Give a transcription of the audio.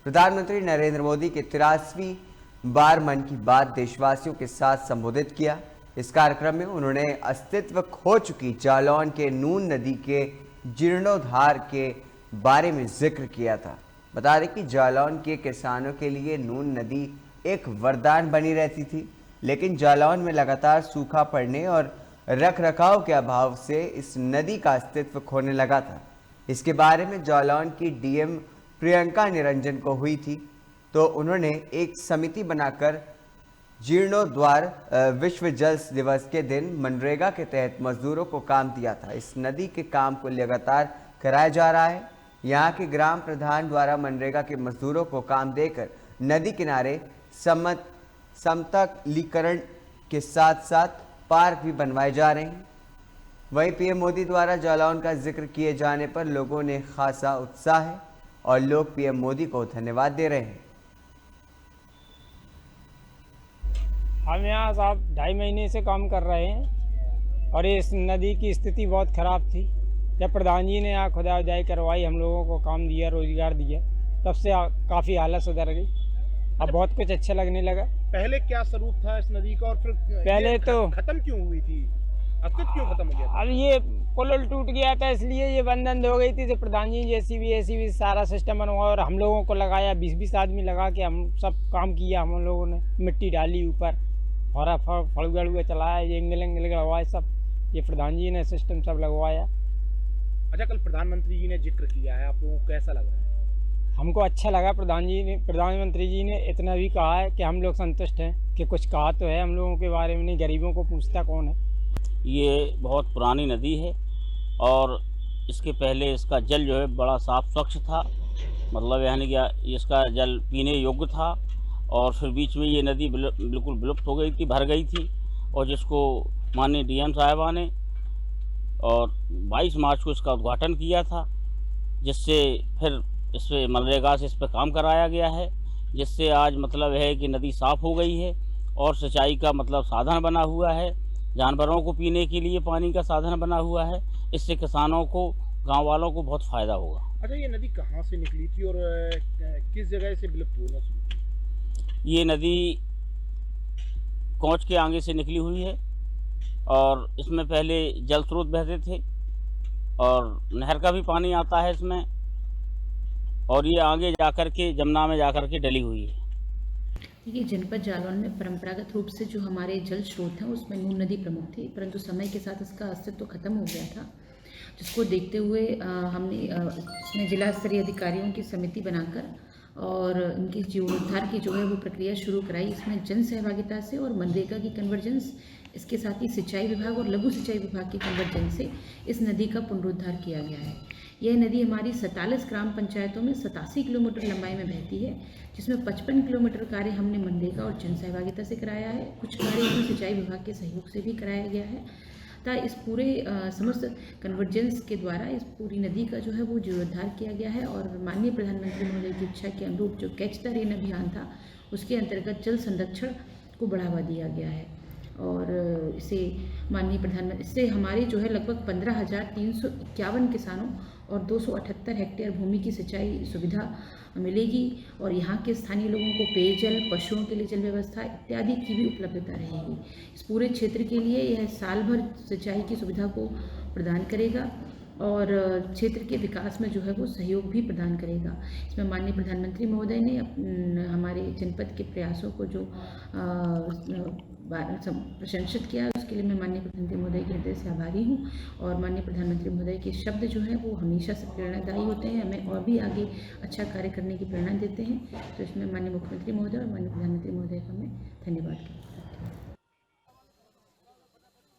प्रधानमंत्री नरेंद्र मोदी की 83वीं बार मन की बात देशवासियों के साथ संबोधित किया। इस कार्यक्रम में उन्होंने अस्तित्व खो चुकी जालौन के नून नदी के जीर्णोद्धार के बारे में जिक्र किया था। बता दें कि जालौन के किसानों के लिए नून नदी एक वरदान बनी रहती थी, लेकिन जालौन में लगातार सूखा पड़ने और रखरखाव के अभाव से इस नदी का अस्तित्व खोने लगा था। इसके बारे में जालौन की डीएम प्रियंका निरंजन को हुई थी, तो उन्होंने एक समिति बनाकर जीर्णोद्धार विश्व जल दिवस के दिन मनरेगा के तहत मजदूरों को काम दिया था। इस नदी के काम को लगातार कराया जा रहा है। यहाँ के ग्राम प्रधान द्वारा मनरेगा के मजदूरों को काम देकर नदी किनारे समतलीकरण के साथ साथ पार्क भी बनवाए जा रहे हैं। वहीं पीएम मोदी द्वारा जालौन का जिक्र किए जाने पर लोगों ने खासा उत्साह है और लोग पीएम मोदी को धन्यवाद दे रहे हैं। हम यहाँ साहब 2.5 महीने से काम कर रहे हैं और इस नदी की स्थिति बहुत ख़राब थी। जब प्रधान जी ने यहाँ खुदाई करवाई, हम लोगों को काम दिया, रोजगार दिया, तब से काफ़ी हालत सुधर गई। अब बहुत कुछ अच्छा लगने लगा। पहले क्या स्वरूप था इस नदी का और फिर पहले तो खत्म क्यों हुई थी, अस्तित्व क्यों खत्म हो गया था? अब ये पुल टूट गया था, इसलिए ये बंद हो गई थी। तो प्रधान जी जेसीबी सारा सिस्टम बनवाया और हम लोगों को लगाया, 20-20 आदमी लगा के हम सब काम किया। हम लोगों ने मिट्टी डाली ऊपर, हरा फड़ुआ चलाया, ये एंगल लगवाया, सब ये प्रधान जी ने सिस्टम सब लगवाया। अच्छा, कल प्रधानमंत्री जी ने जिक्र किया है, आप लोगों को कैसा लग रहा है? हमको अच्छा लगा। प्रधानमंत्री जी ने इतना भी कहा है कि हम लोग संतुष्ट हैं कि कुछ कहा तो है हम लोगों के बारे में, नहीं गरीबों को पूछता कौन है। ये बहुत पुरानी नदी है और इसके पहले इसका जल जो है बड़ा साफ स्वच्छ था, मतलब यानी कि इसका जल पीने योग्य था। और फिर बीच में ये नदी बिल्कुल विलुप्त हो गई थी, भर गई थी, और जिसको माननीय डीएम साहिबा ने और 22 मार्च को इसका उद्घाटन किया था, जिससे फिर इस पर मनरेगा से इस पर काम कराया गया है, जिससे आज मतलब है कि नदी साफ़ हो गई है और सिंचाई का मतलब साधन बना हुआ है, जानवरों को पीने के लिए पानी का साधन बना हुआ है। इससे किसानों को, गांव वालों को बहुत फ़ायदा होगा। अच्छा, ये नदी कहाँ से निकली थी और किस जगह से विलुप्त होना शुरू हुई? ये नदी कोंच के आगे से निकली हुई है और इसमें पहले जल स्रोत बहते थे और नहर का भी पानी आता है इसमें, और ये आगे जाकर के जमुना में जाकर के डली हुई है। देखिए, जनपद जालौन में परंपरागत रूप से जो हमारे जल स्रोत हैं उसमें नून नदी प्रमुख थी, परंतु समय के साथ इसका अस्तित्व खत्म हो गया था, जिसको देखते हुए हमने इसमें जिला स्तरीय अधिकारियों की समिति बनाकर और इनके जीर्णोद्धार की जो है वो प्रक्रिया शुरू कराई। इसमें जन सहभागिता से और मनरेगा की कन्वर्जेंस, इसके साथ ही सिंचाई विभाग और लघु सिंचाई विभाग की कन्वर्जेंस से इस नदी का पुनरुद्धार किया गया है। यह नदी हमारी 47 ग्राम पंचायतों में 87 किलोमीटर लंबाई में बहती है, जिसमें 55 किलोमीटर कार्य हमने मनरेगा और जन सहभागिता से कराया है। कुछ कार्य हमने सिंचाई विभाग के सहयोग से भी कराया गया है। इस पूरे समस्त कन्वर्जेंस के द्वारा इस पूरी नदी का जो है वो जीर्णोद्धार किया गया है और माननीय प्रधानमंत्री महोदय की इच्छा के अनुरूप जो कैच द रेन अभियान था उसके अंतर्गत जल संरक्षण को बढ़ावा दिया गया है। और इसे माननीय प्रधानमंत्री, इससे हमारे जो है लगभग 15,351 किसानों और 278 हेक्टेयर भूमि की सिंचाई सुविधा मिलेगी और यहाँ के स्थानीय लोगों को पेयजल, पशुओं के लिए जल व्यवस्था इत्यादि की भी उपलब्धता रहेगी। इस पूरे क्षेत्र के लिए यह साल भर सिंचाई की सुविधा को प्रदान करेगा और क्षेत्र के विकास में जो है वो सहयोग भी प्रदान करेगा। इसमें माननीय प्रधानमंत्री महोदय ने हमारे जनपद के प्रयासों को जो प्रशंसित किया, उसके लिए मैं माननीय प्रधानमंत्री महोदय के हृदय से आभारी हूँ। और माननीय प्रधानमंत्री महोदय के शब्द जो हैं वो हमेशा से प्रेरणादायी होते हैं, हमें और भी आगे अच्छा कार्य करने की प्रेरणा देते हैं। तो इसमें माननीय मुख्यमंत्री महोदय और माननीय प्रधानमंत्री महोदय का मैं धन्यवाद करती हूँ।